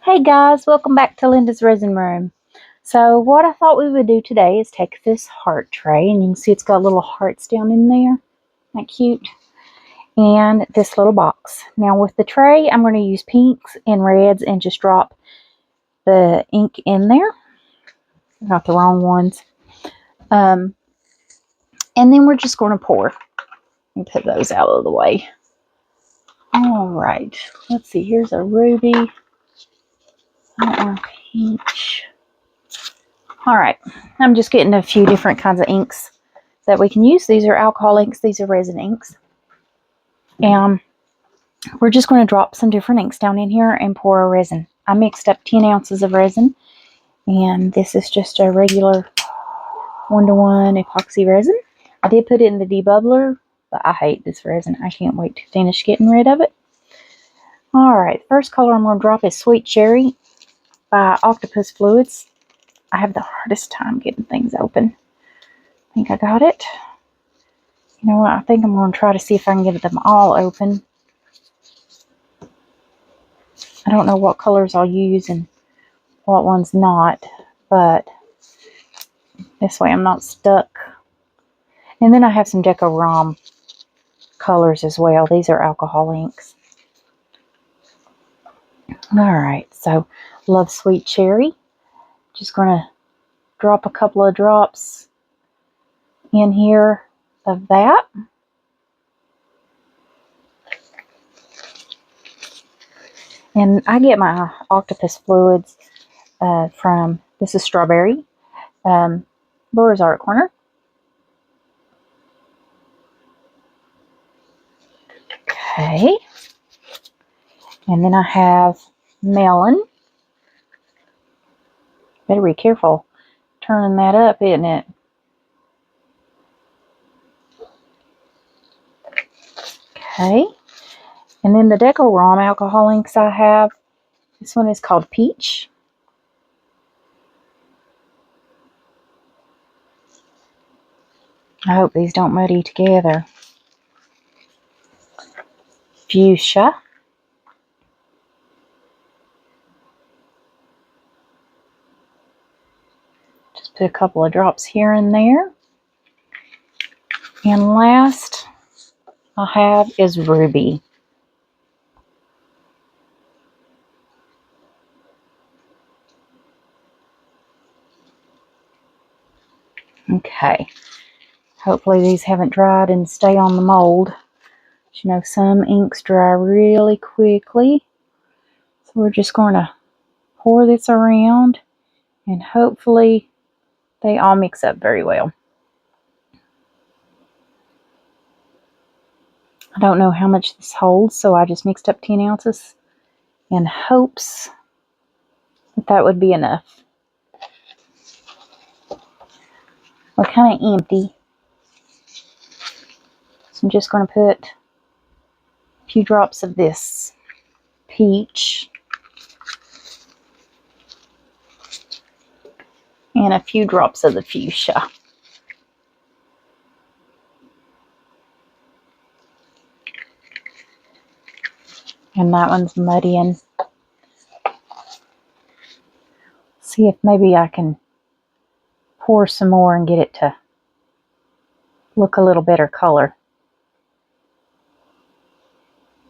Hey guys, welcome back to Linda's Resin Room. So what I thought we would do today is take this heart tray, and you can see it's got little hearts down in there. Isn't that cute? And this little box. Now with the tray, I'm going to use pinks and reds and just drop the ink in there. Got the wrong ones. And then we're just going to pour and put those out of the way. Alright, let's see, here's a ruby. Peach. Alright, I'm just getting a few different kinds of inks that we can use. These are alcohol inks, these are resin inks. And we're just going to drop some different inks down in here and pour a resin. I mixed up 10 ounces of resin, and this is just a regular 1-to-1 epoxy resin. I did put it in the debubbler, but I hate this resin. I can't wait to finish getting rid of it. Alright, first color I'm going to drop is Sweet Cherry by Octopus Fluids. I have the hardest time getting things open. I think I got it. You know what, I think I'm going to try to see if I can get them all open. I don't know what colors I'll use and what ones not, but this way I'm not stuck. And then I have some Deco Rom colors as well. These are alcohol inks. Alright, so Love Sweet Cherry. Just going to drop a couple of drops in here of that. And I get my Octopus Fluids from, this is Strawberry, Laura's Art Corner. Okay. And then I have Melon. Better be careful turning that up, isn't it? Okay. And then the Deco Rom alcohol inks I have. This one is called Peach. I hope these don't muddy together. Fuchsia. Just put a couple of drops here and there. And last I have is Ruby. Okay. Hopefully these haven't dried and stay on the mold. You know, some inks dry really quickly. So we're just going to pour this around and hopefully they all mix up very well. I don't know how much this holds, so I just mixed up 10 ounces in hopes that that would be enough. We're kind of empty. So I'm just going to put a few drops of this peach and a few drops of the fuchsia. And that one's muddying. See if maybe I can pour some more and get it to look a little better color.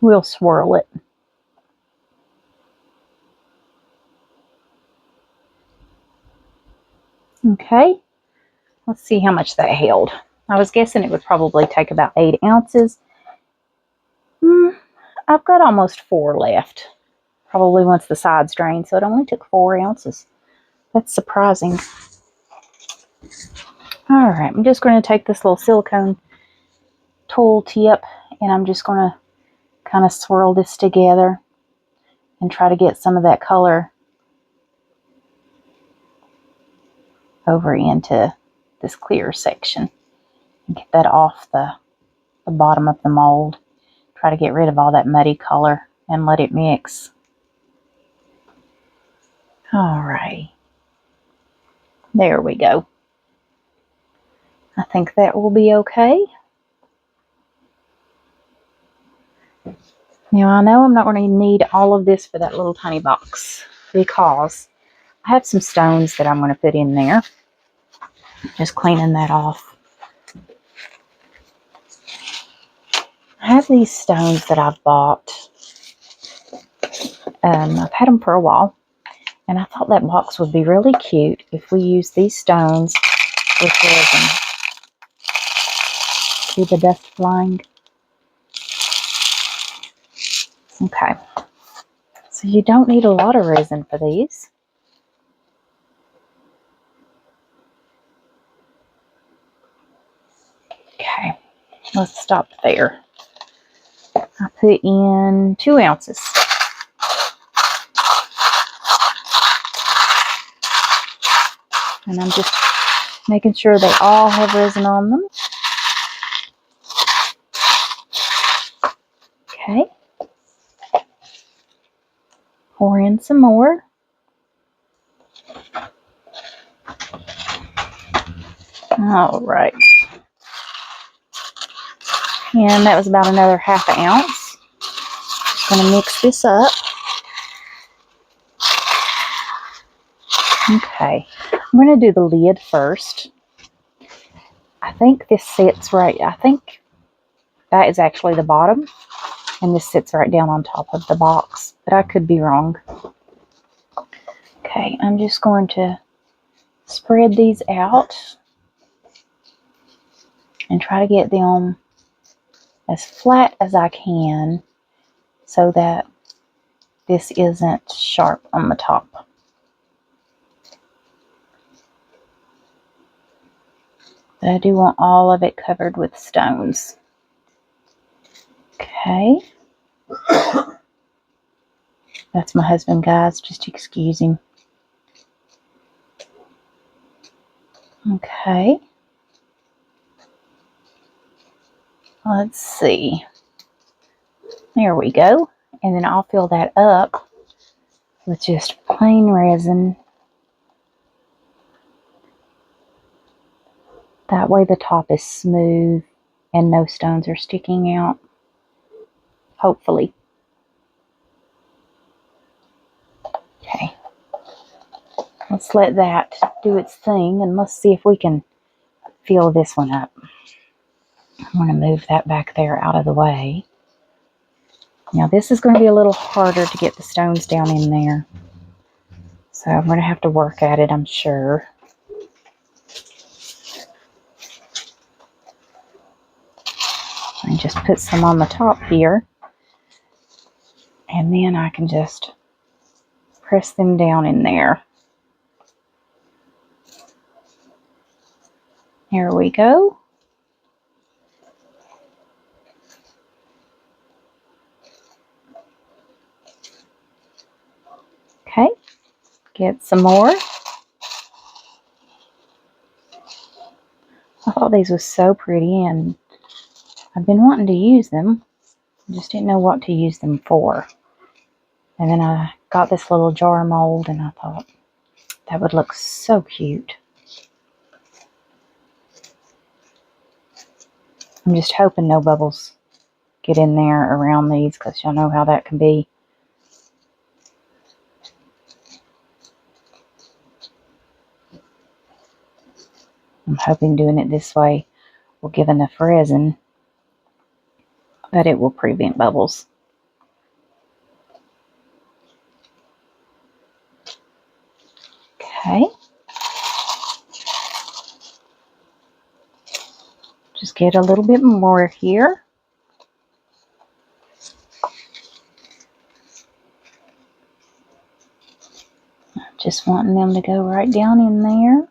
We'll swirl it. Okay, let's see how much that held. I was guessing it would probably take about 8 ounces. I've got almost 4 left. Probably once the sides drain, so it only took 4 ounces. That's surprising. Alright, I'm just going to take this little silicone tool tip and I'm just going to kind of swirl this together and try to get some of that color over into this clear section and get that off the bottom of the mold. Try to get rid of all that muddy color and let it mix. Alright, there we go. I think that will be okay. Now I know I'm not going to need all of this for that little tiny box. because I have some stones that I'm going to put in there. Just cleaning that off. I have these stones that I've bought. I've had them for a while, and I thought that box would be really cute if we use these stones with resin. See the dust flying? Okay. So you don't need a lot of resin for these. Okay. Let's stop there. I put in 2 ounces. And I'm just making sure they all have resin on them. Okay. Pour in some more. All right. And that was about another ½ ounce. Just going to mix this up. Okay. I'm going to do the lid first. I think this sits right, I think that is actually the bottom. And this sits right down on top of the box. But I could be wrong. Okay, I'm just going to spread these out and try to get them as flat as I can so that this isn't sharp on the top. But I do want all of it covered with stones. Okay. That's my husband, guys. Just excuse him. Okay. Let's see. There we go. And then I'll fill that up with just plain resin. That way the top is smooth and no stones are sticking out. Hopefully. Okay. Let's let that do its thing and let's see if we can fill this one up. I'm going to move that back there out of the way. Now this is going to be a little harder to get the stones down in there. So I'm going to have to work at it, I'm sure. And just put some on the top here. And then I can just press them down in there. There we go. Okay. Get some more. I thought these was so pretty and I've been wanting to use them. I just didn't know what to use them for. And then I got this little jar mold and I thought that would look so cute. I'm just hoping no bubbles get in there around these because y'all know how that can be. I'm hoping doing it this way will give enough resin that it will prevent bubbles. Okay. Just get a little bit more here. Just wanting them to go right down in there.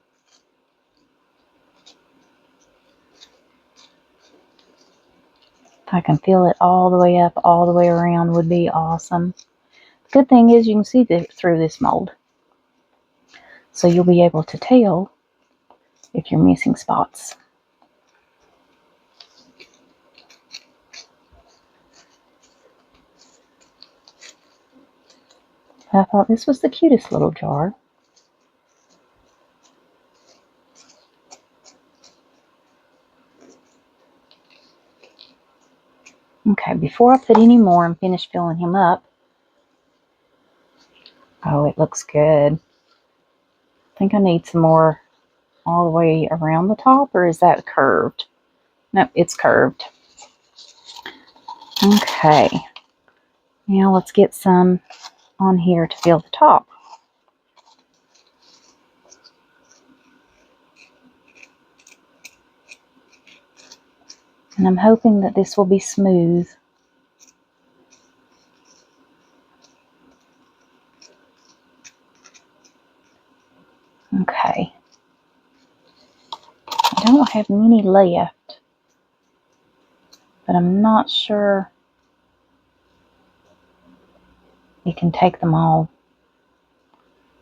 If I can feel it all the way up, all the way around would be awesome. The good thing is you can see through this mold. So you'll be able to tell if you're missing spots. I thought this was the cutest little jar. Okay, before I put any more and finish filling him up, Oh, it looks good. I think I need some more all the way around the top, or is that curved? Nope, it's curved. Okay. Now let's get some on here to fill the top. And I'm hoping that this will be smooth. Okay. I don't have many left, but I'm not sure you can take them all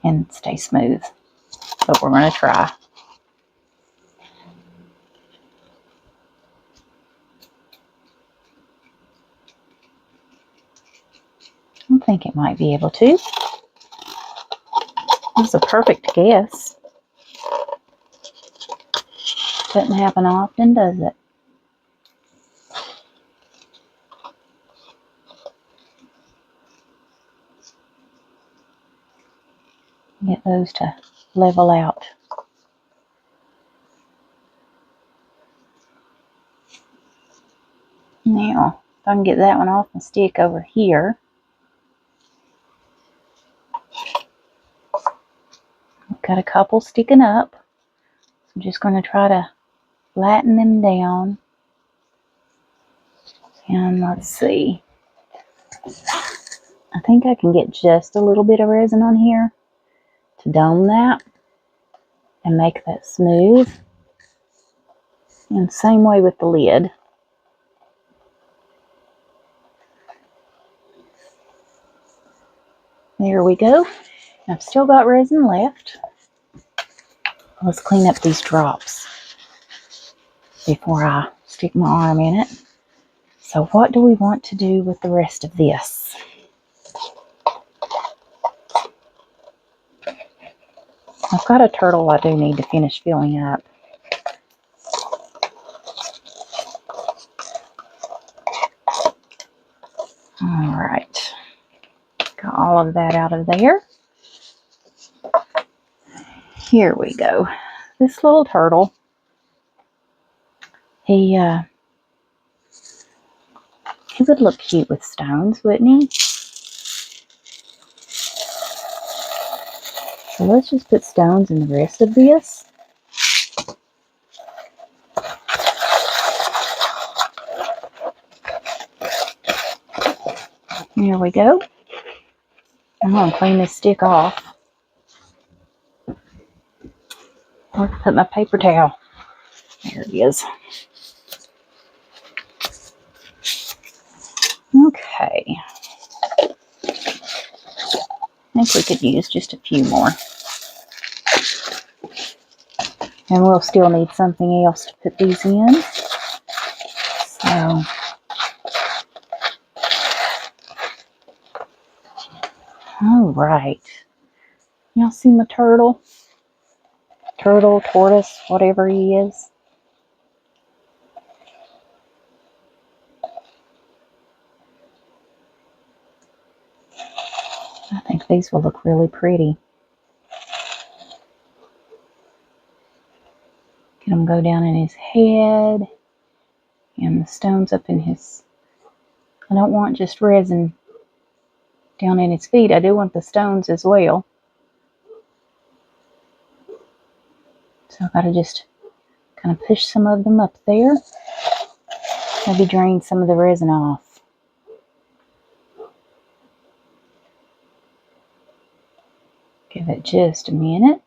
and stay smooth. But we're going to try. I think it might be able to. It's a perfect guess. Doesn't happen often, does it? Get those to level out. Now, if I can get that one off and stick over here. I've got a couple sticking up. So I'm just going to try to flatten them down. And let's see. I think I can get just a little bit of resin on here to dome that and make that smooth. And same way with the lid. There we go. I've still got resin left. Let's clean up these drops before I stick my arm in it. So what do we want to do with the rest of this? I've got a turtle I do need to finish filling up. All right. Got all of that out of there. Here we go. This little turtle, he would look cute with stones, wouldn't he? So let's just put stones in the rest of this. There we go. I'm going to clean this stick off. I'll put my paper towel. There it is. Okay. I think we could use just a few more. And we'll still need something else to put these in. So, all right. Y'all see my turtle? Turtle, tortoise, whatever he is. I think these will look really pretty. Get them go down in his head and the stones up in his... I don't want just resin down in his feet. I do want the stones as well. So I've got to just kind of push some of them up there. Maybe drain some of the resin off. Give it just a minute.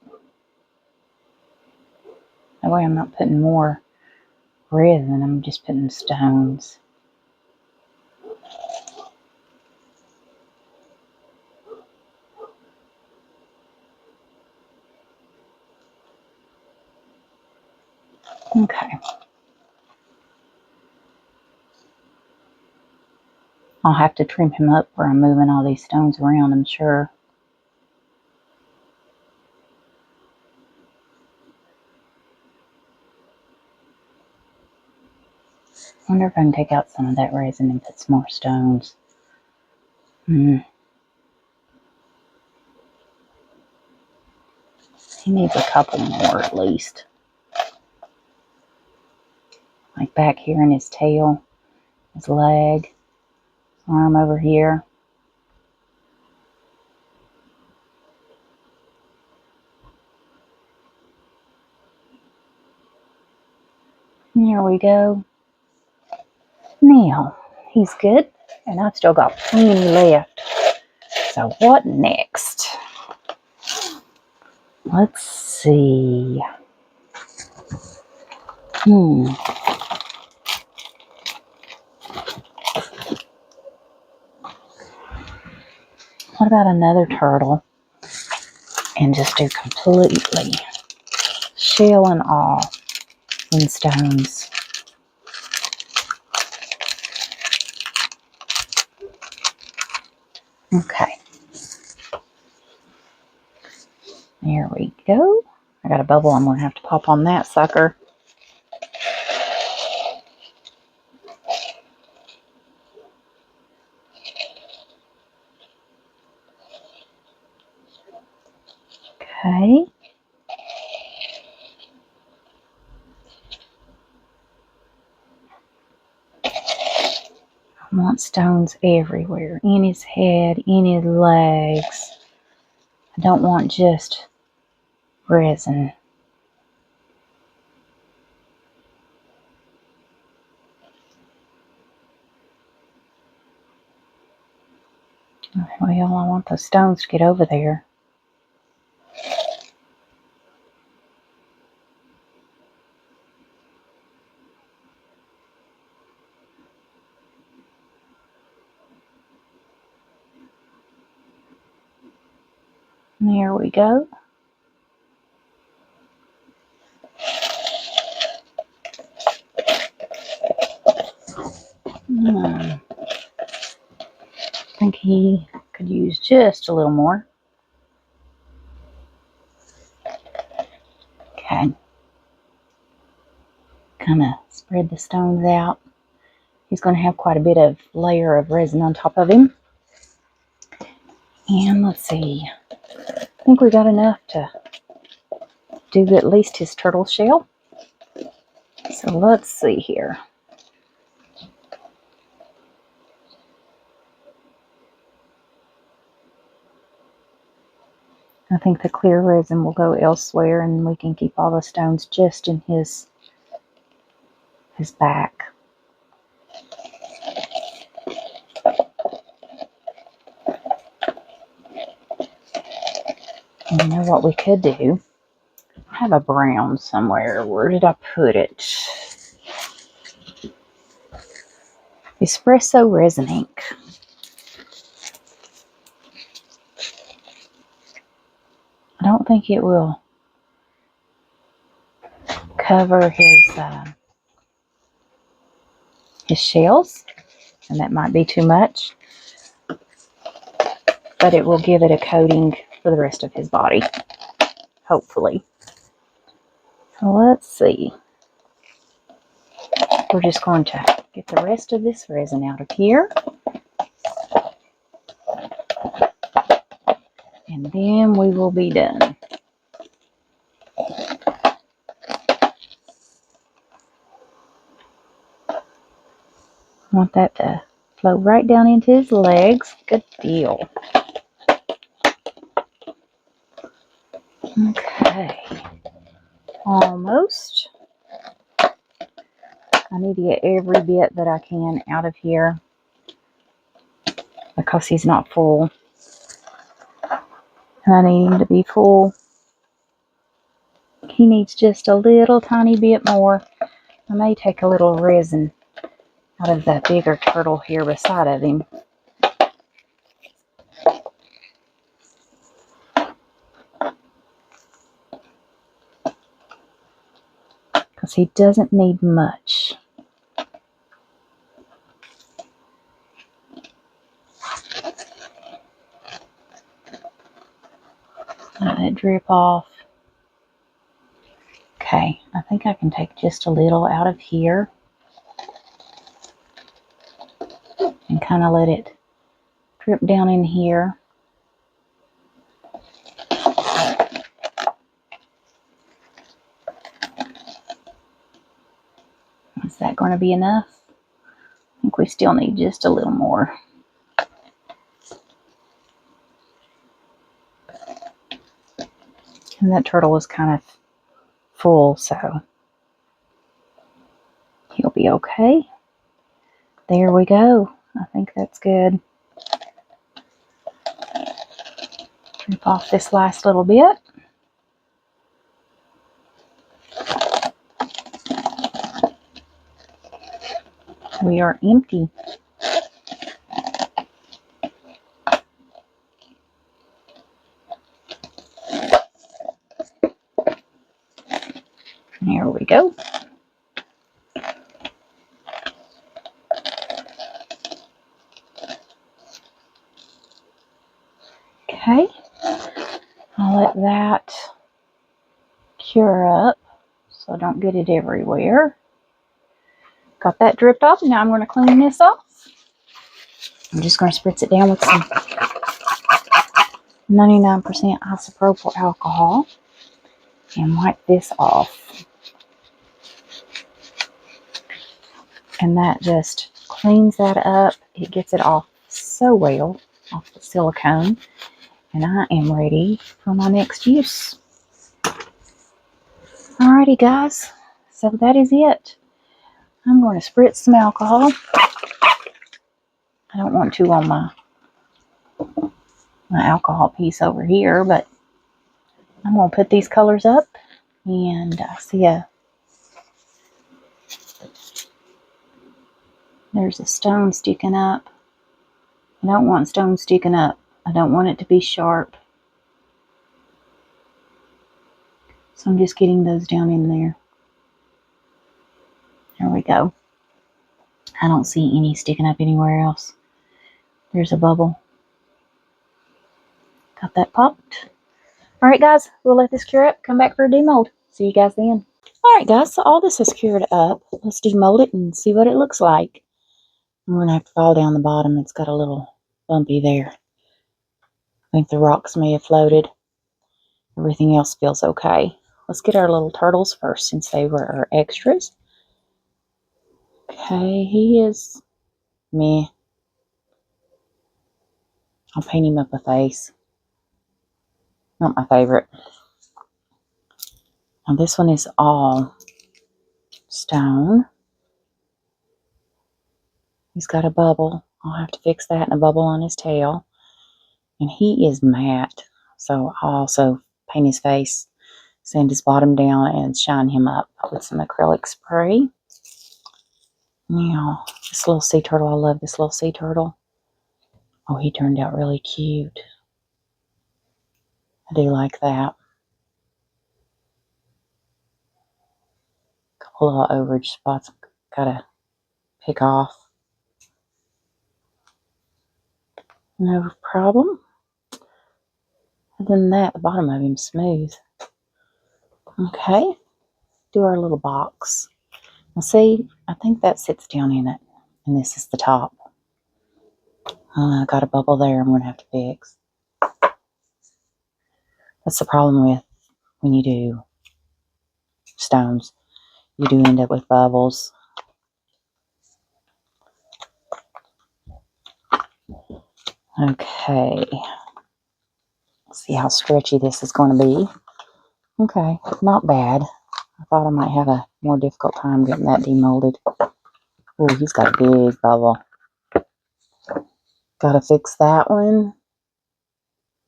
That way I'm not putting more resin, I'm just putting stones. Okay. I'll have to trim him up where I'm moving all these stones around, I'm sure. I wonder if I can take out some of that resin and put some more stones. He needs a couple more at least. Like back here in his tail, his leg, arm over here. There we go. Now, he's good, and I've still got plenty left. So what next? Let's see. What about another turtle? And just do completely shell and all in stones. Okay. There we go. I got a bubble. I'm going to have to pop on that sucker. Okay. I want stones everywhere. In his head, in his legs. I don't want just resin. Well, I want those stones to get over there. There we go. I think he could use just a little more. Okay. Kind of spread the stones out. He's going to have quite a bit of layer of resin on top of him. And let's see. I think we got enough to do at least his turtle shell. So let's see here. I think the clear resin will go elsewhere and we can keep all the stones just in his back. And you know what we could do? I have a brown somewhere. Where did I put it? Espresso resin ink. I don't think it will cover his shells, and that might be too much, but it will give it a coating for the rest of his body, hopefully. So let's see. We're just going to get the rest of this resin out of here. And then we will be done. I want that to flow right down into his legs. Good deal. Okay. Almost. I need to get every bit that I can out of here because he's not full. And I need him to be full. He needs just a little tiny bit more. I may take a little resin out of that bigger turtle here beside of him. Because he doesn't need much. Let that drip off. Okay, I think I can take just a little out of here and kind of let it drip down in here. that going to be enough? I think we still need just a little more. And that turtle was kind of full, so he'll be okay. There we go. I think that's good. Rip off this last little bit. We are empty. There we go. Okay. I'll let that cure up so I don't get it everywhere. Got that dripped off. Now I'm going to clean this off. I'm just going to spritz it down with some 99% isopropyl alcohol and wipe this off. And that just cleans that up. It gets it off so well, off the silicone. And I am ready for my next use. Alrighty guys, so that is it. I'm going to spritz some alcohol. I don't want to on my alcohol piece over here, but I'm going to put these colors up. And I see there's a stone sticking up. I don't want stone sticking up. I don't want it to be sharp. So I'm just getting those down in there. There we go. I don't see any sticking up anywhere else. There's a bubble. Got that popped. Alright guys, we'll let this cure up. Come back for a demold. See you guys then. Alright guys, so all this is cured up. Let's demold it and see what it looks like. I'm going to have to file down the bottom. It's got a little bumpy there. I think the rocks may have floated. Everything else feels okay. Let's get our little turtles first since they were our extras. Okay, he is meh. I'll paint him up a face. Not my favorite. Now this one is all stone. He's got a bubble. I'll have to fix that and a bubble on his tail. And he is matte. So I'll also paint his face, sand his bottom down, and shine him up with some acrylic spray. Now, this little sea turtle, I love this little sea turtle. Oh, he turned out really cute. I do like that. Couple of overage spots gotta pick off. No problem. Other than that, the bottom of him's smooth. Okay, do our little box. Now see, I think that sits down in it, and this is the top. I got a bubble there I'm going to have to fix. That's the problem with when you do stones. You do end up with bubbles. Okay. Let's see how stretchy this is going to be. Okay, not bad. I thought I might have a more difficult time getting that demolded. Oh, he's got a big bubble. Got to fix that one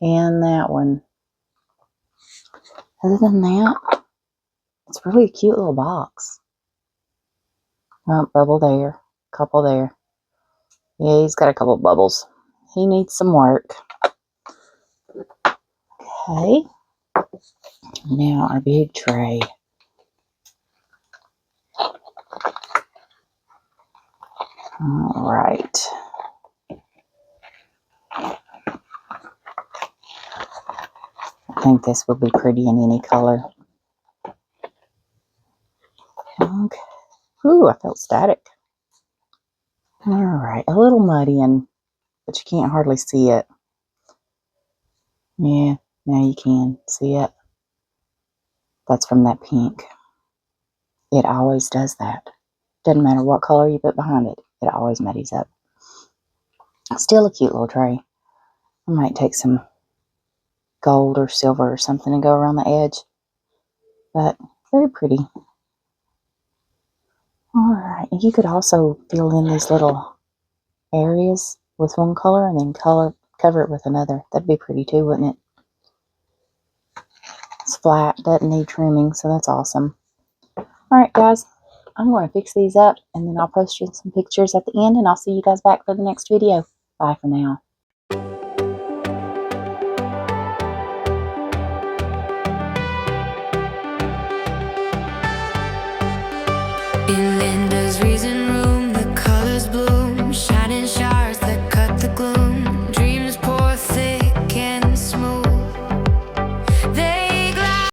and that one. Other than that, it's really a cute little box. Oh, bubble there, couple there. Yeah, he's got a couple bubbles. He needs some work. Okay. Now our big tray. All right. I think this would be pretty in any color. Okay. Ooh, I felt static. All right, a little muddy, but you can't hardly see it. Yeah, now you can see it. That's from that pink. It always does that. Doesn't matter what color you put behind it, it always muddies up. Still a cute little tray. I might take some gold or silver or something and go around the edge. But very pretty. Alright, you could also fill in these little areas with one color and then cover it with another. That'd be pretty too, wouldn't it? It's flat, doesn't need trimming, so that's awesome. Alright guys, I'm going to fix these up and then I'll post you some pictures at the end and I'll see you guys back for the next video. Bye for now.